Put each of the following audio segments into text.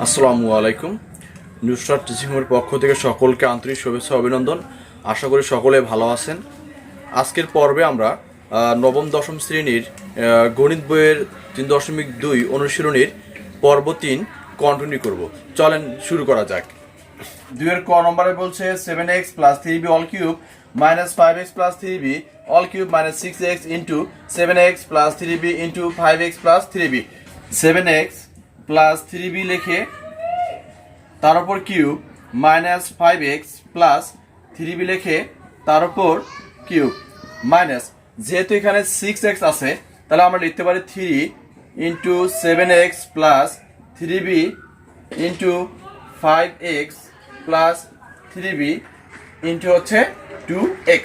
আসসালামু আলাইকুম। নুসরাত টিচিংয়ের পক্ষ থেকে সকলকে আন্তরিক শুভেচ্ছা অভিনন্দন। আশা করি সকলে ভালো আছেন। আজকের পর্বে আমরা নবম দশম শ্রেণীর গণিত বইয়ের 3.2 অনুশীলনীর পর্ব 3 কন্টিনিউ করব। চলেন শুরু করা যাক। 2 ক নম্বরে বলছে 7x + 3b all cube minus 5x + 3b all cube minus 6x into 7x + 3b into 5x + 3b। 7x plus 3b লিখে তার উপর cube minus 5x plus 3b লিখে তার উপর কিউব মাইনাস, যেহেতু এখানে 6x আছে তাহলে আমরা লিখতে পারি 3 into 7x plus 3b into 5x plus 3b into হচ্ছে 2x।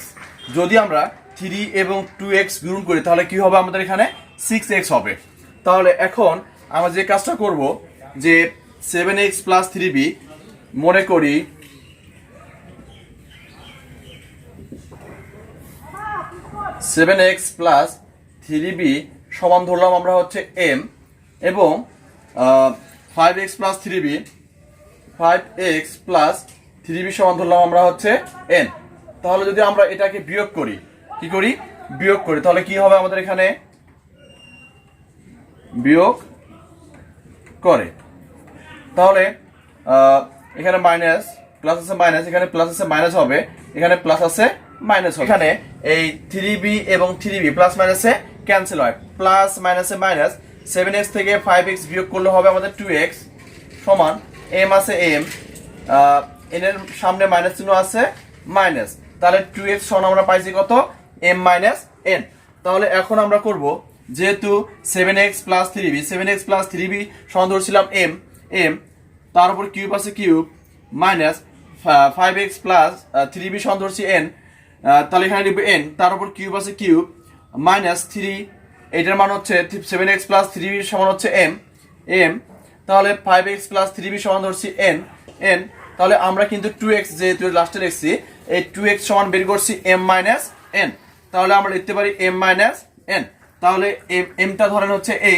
যদি আমরা 3 এবং 2x গুণ করি তাহলে কি হবে, আমাদের এখানে 6x হবে। তাহলে এখন আমরা যে কাজটা করব যে 7x প্লাস 3b মনে করি 7x প্লাস 3b সমান ধরলাম আমরা হচ্ছে m, এবং 5x plus 3b 5x plus 3b সমান ধরলাম আমরা হচ্ছে n। তাহলে যদি আমরা এটাকে বিয়োগ করি, কি করি বিয়োগ করি, তাহলে কি হবে আমাদের এখানে বিয়োগ করে, তাহলে এখানে মাইনাস প্লাস আছে মাইনাস, এখানে প্লাস আছে মাইনাস হবে, এখানে প্লাস আছে মাইনাস হবে। এখানে এই 3b এবং 3b প্লাস মাইনাসে ক্যান্সেল হয়, প্লাস মাইনাসে মাইনাস, 7x থেকে 5x বিয়োগ করলে হবে আমাদের 2x সমান m আছে m, n এর সামনে মাইনাস চিহ্ন আছে মাইনাস, তাহলে 2x সমান আমরা পাইছি কত m মাইনাস n। তাহলে এখন আমরা করব যেহেতু 7x plus 3b 7x plus 3b সমান ধরছিলাম m, তার উপর কিউব আছে cube minus 5x plus 3b সমান ধরছি n, তাহলে এখানে লিখব n, তার উপর কিউব আছে কিউব মাইনাস 3, এটার মান হচ্ছে 7x প্লাস 3b সমান হচ্ছে m, তাহলে 5x প্লাস 3b সমান ধরছি n, তাহলে আমরা কিন্তু 2x যেহেতু লাস্টে লিখছি এই 2x সমান বের করছি m মাইনাস n, তাহলে আমরা লিখতে পারি m মাইনাস n। তাহলে mটা ধরেন হচ্ছে a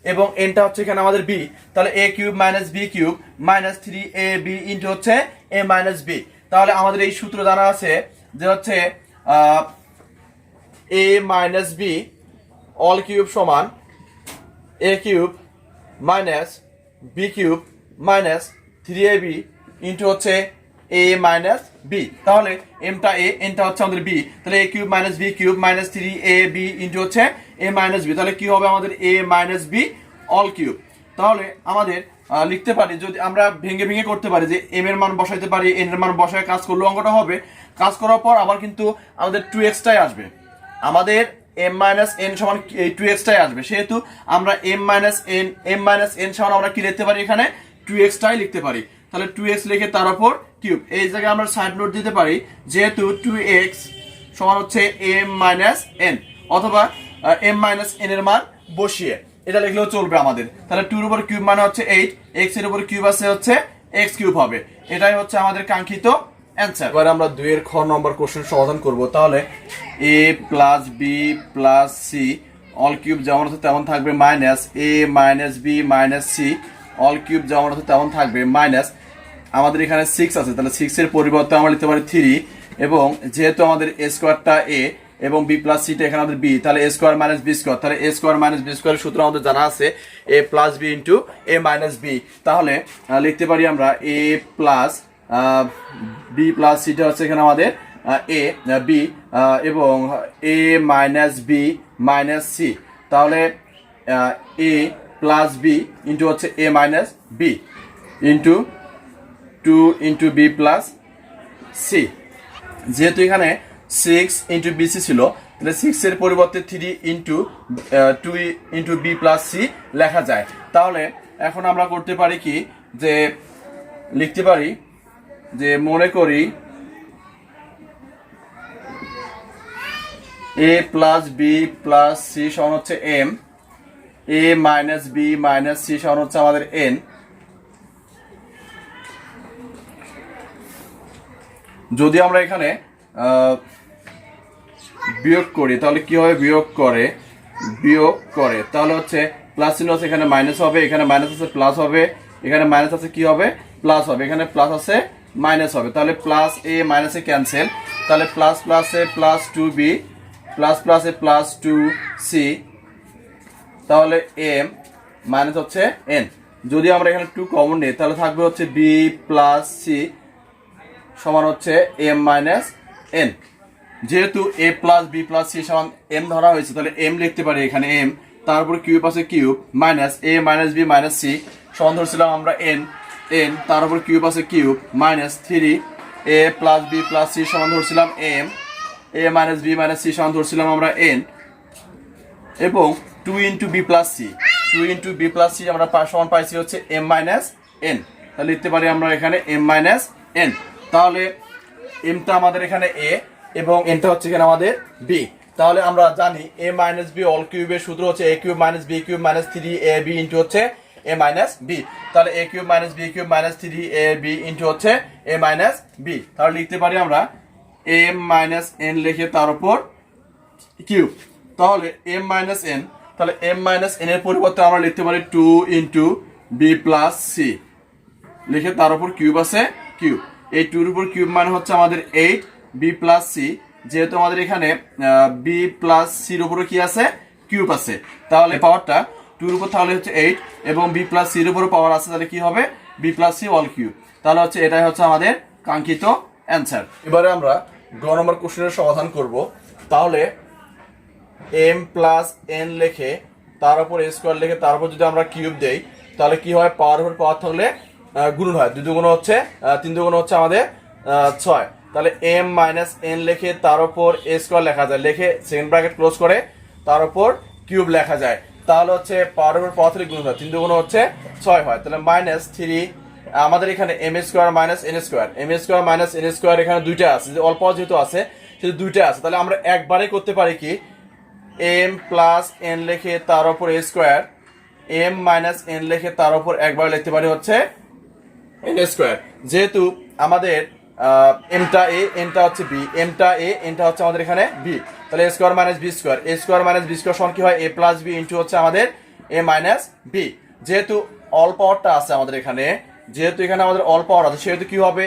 এবং nটা হচ্ছে এখানে আমাদের b, তাহলে a cube minus b cube minus 3ab into হচ্ছে a মাইনাস b। তাহলে আমাদের এই সূত্র জানা আছে যে হচ্ছে a minus b all cube সমান a cube minus b cube minus 3ab into হচ্ছে a মাইনাস b। তাহলে mটা a, nটা হচ্ছে আমাদের b, তাহলে a cube minus b cube minus 3ab into হচ্ছে a মাইনাস b, তাহলে কি হবে আমাদের a minus b all cube. তাহলে আমাদের লিখতে পারি, যদি আমরা ভেঙে ভেঙে করতে পারি যে m এর মান বসাইতে পারি, n এর মান বসায় কাজ করলে অঙ্কটা হবে, কাজ করার পর আবার কিন্তু আমাদের 2x টাই আসবে, আমাদের m মাইনাস n সমান 2x টাই আসবে, সেহেতু আমরা m মাইনাস n সমান আমরা কি লিখতে পারি, এখানে 2x টাই লিখতে পারি। তাহলে 2x লিখে তার উপর কিউব, এই জায়গায় আমরা সাইড নোট দিতে পারি যেহেতু 2x সমান হচ্ছে m মাইনাস n, অথবা m মাইনাস n এর মান বসিয়ে এটা লিখলেও চলবে আমাদের। তাহলে 2 এর উপর কিউব মানে হচ্ছে 8, x এর উপর কিউব আছে হচ্ছে x কিউব হবে, এটাই হচ্ছে আমাদের কাঙ্ক্ষিত অ্যান্সার। এবার আমরা 2 এর খ নম্বর কোশ্চেন সমাধান করব। তাহলে a plus b plus c all cube যেমন আছে তেমন থাকবে minus a minus b minus c all cube যেমন আছে তেমন থাকবে মাইনাস, আমাদের এখানে 6 আছে তাহলে 6 এর পরিবর্তে আমরা লিখতে পারি 3, এবং যেহেতু আমাদের a স্কয়ারটা a এবং b প্লাস c টা এখানে আমাদের b, তাহলে a square minus b square, তাহলে a স্কয়ার মাইনাস b স্কয়ারের সূত্র আমাদের জানা আছে a plus b into a minus b। তাহলে লিখতে পারি আমরা a plus b plus c টা হচ্ছে এখানে আমাদের a b এবং a minus b minus c, তাহলে a প্লাস b ইন্টু হচ্ছে a minus b into 2 into b plus c। যেহেতু এখানে 6 ইন্টু bc ছিল তাহলে 6 এর পরিবর্তে 3 into 2 into b plus c লেখা যায়। তাহলে এখন আমরা করতে পারি কি, যে লিখতে পারি যে মনে করি a plus b plus c সমান হচ্ছে m, a minus b minus c সমান হচ্ছে আমাদের n। যদি আমরা এখানে বিয়োগ করি তাহলে কি হবে, বিয়োগ করে তাহলে হচ্ছে প্লাস চিহ্ন আছে, এখানে মাইনাস হবে, এখানে মাইনাস আছে প্লাস হবে, এখানে মাইনাস আছে কি হবে প্লাস হবে, এখানে প্লাস আছে মাইনাস হবে, তাহলে প্লাস এ মাইনাসে ক্যান্সেল, তাহলে প্লাস প্লাসে প্লাস 2b প্লাস প্লাসে প্লাস 2c, তাহলে m মাইনাস হচ্ছে n। যদি আমরা এখানে 2 কমন নিই তাহলে থাকবে হচ্ছে b প্লাস c সমান হচ্ছে m মাইনাস n। যেহেতু a plus b plus c সমান m ধরা হয়েছে তাহলে m লিখতে পারি এখানে m, তারপর কিউব আছে cube minus a minus b minus c সমান ধরছিলাম আমরা n, তারপর কিউব আছে cube minus 3 a plus b plus c সমান ধরছিলাম m, a minus b minus c সমান ধরছিলাম আমরা n, এবং 2 into B plus C, 2 into B plus C আমরা সমান পাইছি হচ্ছে m মাইনাস n। তাহলে লিখতে পারি আমরা এখানে m মাইনাস n। তাহলে mটা আমাদের এখানে a এবং nটা হচ্ছে এখানে আমাদের b। তাহলে আমরা জানি a মাইনাস b অল কিউবের সূত্র হচ্ছে a cube minus b cube minus 3ab into হচ্ছে a মাইনাস b। তাহলে a cube minus b cube minus 3ab into হচ্ছে a মাইনাস b। তাহলে লিখতে পারি আমরা m মাইনাস n লিখে তার উপর কিউব, তাহলে m মাইনাস n, তাহলে m মাইনাস n এর পরিবর্তে আমরা লিখতে পারি 2 ইন্টু বি প্লাস সি লিখে তার উপর কিউব আছে কিউব। এই 2 এর উপর কিউব মানে হচ্ছে আমাদের 8 বি প্লাস সি, যেহেতু আমাদের এখানে বি প্লাস সির উপরে কি আছে কিউব আছে, তাহলে পাওয়ারটা 2 এর উপর তাহলে হচ্ছে 8 এবং বি প্লাস সির উপর পাওয়ার আছে, তাহলে কি হবে B plus C all cube. তাহলে হচ্ছে এটাই হচ্ছে আমাদের কাঙ্ক্ষিত অ্যান্সার। এবারে আমরা গ নম্বর কোশ্চেনের সমাধান করব। তাহলে m প্লাস n লিখে তার উপর a স্কয়ার লিখে তার উপর যদি আমরা কিউব দেই তাহলে কি হয়, পাওয়ার উপর পাওয়ার থাকলে গুণন হয়, 2 দুগুণ হচ্ছে 3 দুগুণ হচ্ছে আমাদের 6। তাহলে m মাইনাস n লিখে তার উপর a স্কয়ার লেখা যায়, লিখে সেকেন্ড ব্র্যাকেট ক্লোজ করে তার উপর কিউব লেখা যায়, তাহলে হচ্ছে পাওয়ার উপর পাওয়ার থেকে গুণন হয়, 3 দুগুণ হচ্ছে 6 হয়। তাহলে মাইনাস 3 আমাদের এখানে m square minus n square, m square minus n square এখানে দুইটা আছে, যে অল্প যেহেতু আছে সেহেতু দুইটা আছে, তাহলে আমরা একবারে করতে পারি কি m প্লাস n লিখে তার উপর a square, m minus n লিখে তার উপর একবার লিখতে পারি হচ্ছে n স্কয়ার। যেহেতু আমাদের mটা a nটা হচ্ছে b, mটা a nটা হচ্ছে আমাদের এখানে b, তাহলে a square minus b square, a square minus b square সমান কি হয় a প্লাস b ইনটু হচ্ছে আমাদের a মাইনাস b। যেহেতু অল পাওয়ারটা আছে আমাদের এখানে, যেহেতু এখানে আমাদের অল পাওয়ার আছে সেহেতু কি হবে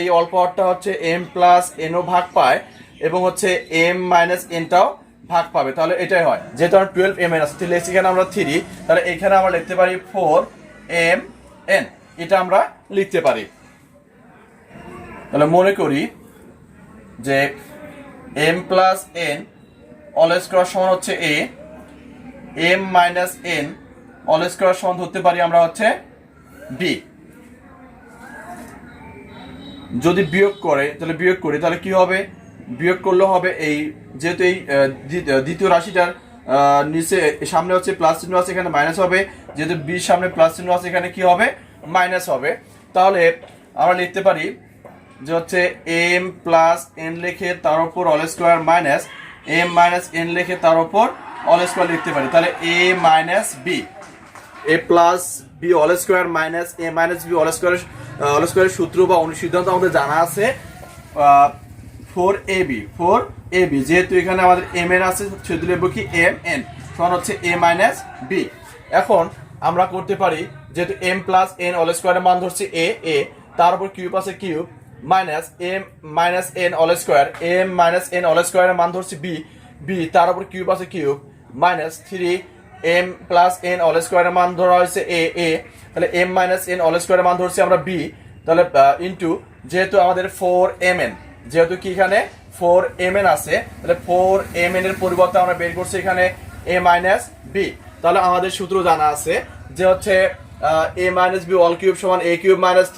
এই অল পাওয়ারটা হচ্ছে m প্লাস n ও ভাগ পায় এবং হচ্ছে m মাইনাস n টাও ভাগ পাবে, তাহলে এটাই হয়। যেহেতু আমরা 12 mn আছে তাহলে এখানে আমরা 3, তাহলে এখানে আমরা লিখতে পারি 4mn, এটা আমরা লিখতে পারি। তাহলে মনে করি যে m plus n whole square সমান হচ্ছে a, m minus n whole square সমান ধরতে পারি আমরা হচ্ছে b। যদি বিয়োগ করে তাহলে বিয়োগ করি তাহলে কি হবে, বিয়োগ করলে হবে এই, যেহেতু এই দ্বিতীয় রাশিটার নিচে সামনে হচ্ছে প্লাস চিহ্ন আছে এখানে মাইনাস হবে, যেহেতু b সামনে প্লাস চিহ্ন আছে এখানে কি হবে মাইনাস হবে। তাহলে আমরা লিখতে পারি যে হচ্ছে m প্লাস n লিখে তার উপর all square minus m minus n লিখে তার উপর অল স্কয়ার লিখতে পারি, তাহলে a minus b, a plus b whole square minus a minus b whole স্কয়ারের সূত্র বা অনুসিদ্ধান্ত আমাদের জানা আছে 4ab, যেহেতু এখানে আমাদের mn আছে সেহেতু লিখব কি mn সমান হচ্ছে a মাইনাস b। এখন আমরা করতে পারি যেহেতু m প্লাস n অল স্কয়ারের মান ধরছি a, তার উপর কিউব আছে cube minus m minus n whole square, m minus n whole স্কয়ারের মান ধরছি b, তার উপর কিউব আছে cube minus 3 m plus n whole স্কয়ারের মান ধরা হয়েছে a, তাহলে m মাইনাস n অল স্কয়ারের মান ধরছি আমরা b, তাহলে ইনটু যেহেতু আমাদের 4mn, যেহেতু কি এখানে 4mn আছে তাহলে 4mn এর পরিবর্তে আমরা বের করছি এখানে a মাইনাস b। তাহলে আমাদের সূত্র জানা আছে যে হচ্ছে a minus b all cube সমান a cube minus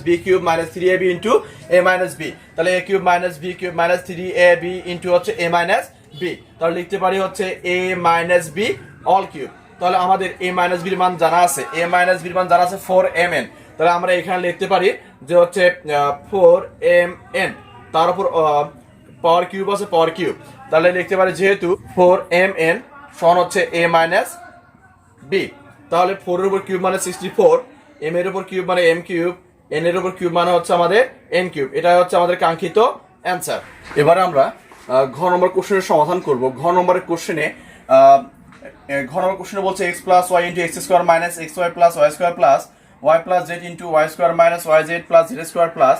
b cube minus 3ab into a minus b, তাহলে a cube minus b cube minus 3ab into হচ্ছে a মাইনাস b, তাহলে লিখতে পারি হচ্ছে a minus b all cube. তাহলে আমাদের a minus b এর মান জানা আছে, a মাইনাস b এর মান জানা আছে 4mn, তাহলে আমরা এখানে লিখতে পারি যে হচ্ছে 4mn তার উপর পাওয়ার কিউব আছে পাওয়ার কিউব, তাহলে লিখতে পারি যেহেতু 4mn সমান হচ্ছে a মাইনাস b, তাহলে 4 এর উপর কিউব মানে 64, m এর উপর কিউব মানে m কিউব, n এর উপর কিউব মানে হচ্ছে আমাদের n কিউব, এটা হচ্ছে আমাদের কাঙ্ক্ষিত অ্যান্সার। এবারে আমরা ঘ নম্বর কোশ্চেনের সমাধান করব। ঘ নম্বরের কোশ্চেনে ঘ নম্বর কোশ্চেনে বলছে X plus Y into X square minus X Y plus Y square plus Y plus Z into Y square minus Y Z plus Z square plus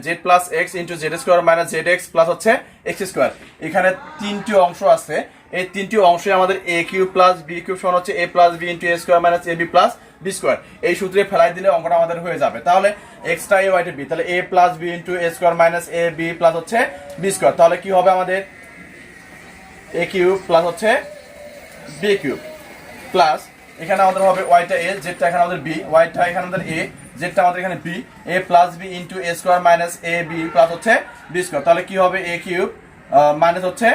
Z plus X into Z square minus Z X plus হচ্ছে X square. এখানে তিনটি অংশ আছে, এই তিনটি অংশে আমাদের A cube plus B cube সমান হচ্ছে A plus B into A square minus A B plus B square. এই সূত্রে ফেলাই দিলে অঙ্কটা আমাদের হয়ে যাবে। তাহলে এক্সটা এ ওয়াইটা বি, তাহলে এ plus B into A square minus A B plus হচ্ছে বি স্কোয়ার। তাহলে কি হবে আমাদের এ কিউব প্লাস হচ্ছে বি কিউব প্লাস এখানে আমাদের হবে ওয়াইটা এ, জেডটা এখানে আমাদের বি, ওয়াইটা এখানে আমাদের এ, জেডটা আমাদের এখানে B, A plus B into A square minus A B plus হচ্ছে বি স্কোয়ার। তাহলে কি হবে এ কিউব মাইনাস হচ্ছে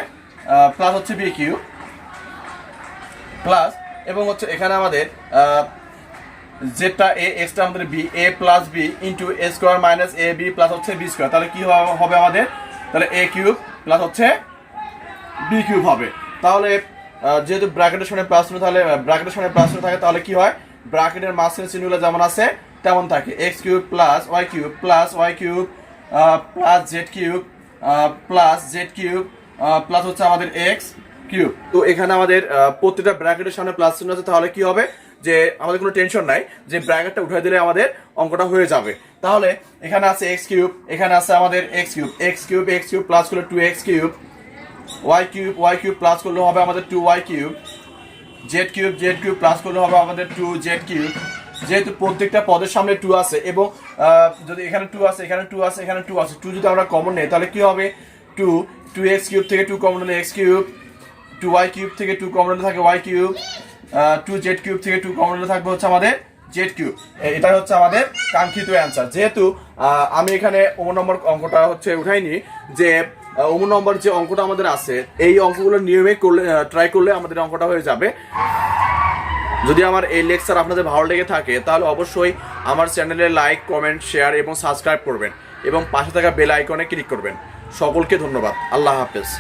প্লাস হচ্ছে বি কিউব প্লাস এবং হচ্ছে এখানে আমাদের জেডটা এ, এক্সটা আমাদের B, A plus B into A square minus A B plus হচ্ছে বি স্কোয়ার। তাহলে কি হবে আমাদের, তাহলে এ কিউব প্লাস হচ্ছে বি কিউব হবে। তাহলে যেহেতু ব্র্যাকেটের সামনে প্লাস চিহ্ন, তাহলে ব্র্যাকেটের সামনে প্লাস চিহ্ন থাকে, তাহলে কি হয় ব্র্যাকেটের মাঝখানে চিহ্নগুলো যেমন আছে তেমন থাকে, X cube plus Y cube plus Z cube plus Z cube plus হচ্ছে আমাদের এক্স কিউব। তো এখানে আমাদের প্রত্যেকটা ব্র্যাকেটের সামনে প্লাস চিহ্ন আছে, তাহলে কি হবে যে আমাদের কোনো টেনশন নাই, যে ব্র্যাকেটটা উঠে দিলে আমাদের অঙ্কটা হয়ে যাবে। তাহলে এখানে আছে এক্স কিউব, এখানে আছে আমাদের এক্স কিউব প্লাস করলে two X cube, Y cube plus করলে হবে আমাদের two Y cube, Z cube plus করলে হবে আমাদের টু জেড কিউব। যেহেতু প্রত্যেকটা পদের সামনে টু আছে এবং যদি এখানে টু আছে, এখানে টু আছে, এখানে টু আছে, টু যদি আমরা কমন নেই তাহলে কি হবে টু এক্স কিউব থেকে টু কমন নিলে X cube, two Y cube থেকে টু কমন নিলে থাকে Y cube, two Z cube থেকে টু কমন নিলে থাকবে হচ্ছে আমাদের জেড কিউব। এটাই হচ্ছে আমাদের কাঙ্ক্ষিত অ্যান্সার। যেহেতু আমি এখানে ওমন নম্বর অঙ্কটা হচ্ছে উঠাইনি, যে ওমন নম্বর যে অঙ্কটা আমাদের আছে এই অঙ্কগুলো নিয়মে করলে ট্রাই করলে আমাদের অঙ্কটা হয়ে যাবে। যদি আমার এই লেকচার আপনাদের ভালো লেগে থাকে তাহলে অবশ্যই আমার চ্যানেলে লাইক, কমেন্ট, শেয়ার এবং সাবস্ক্রাইব করবেন এবং পাশে থাকা বেল আইকনে ক্লিক করবেন। সকলকে ধন্যবাদ। আল্লাহ হাফেজ।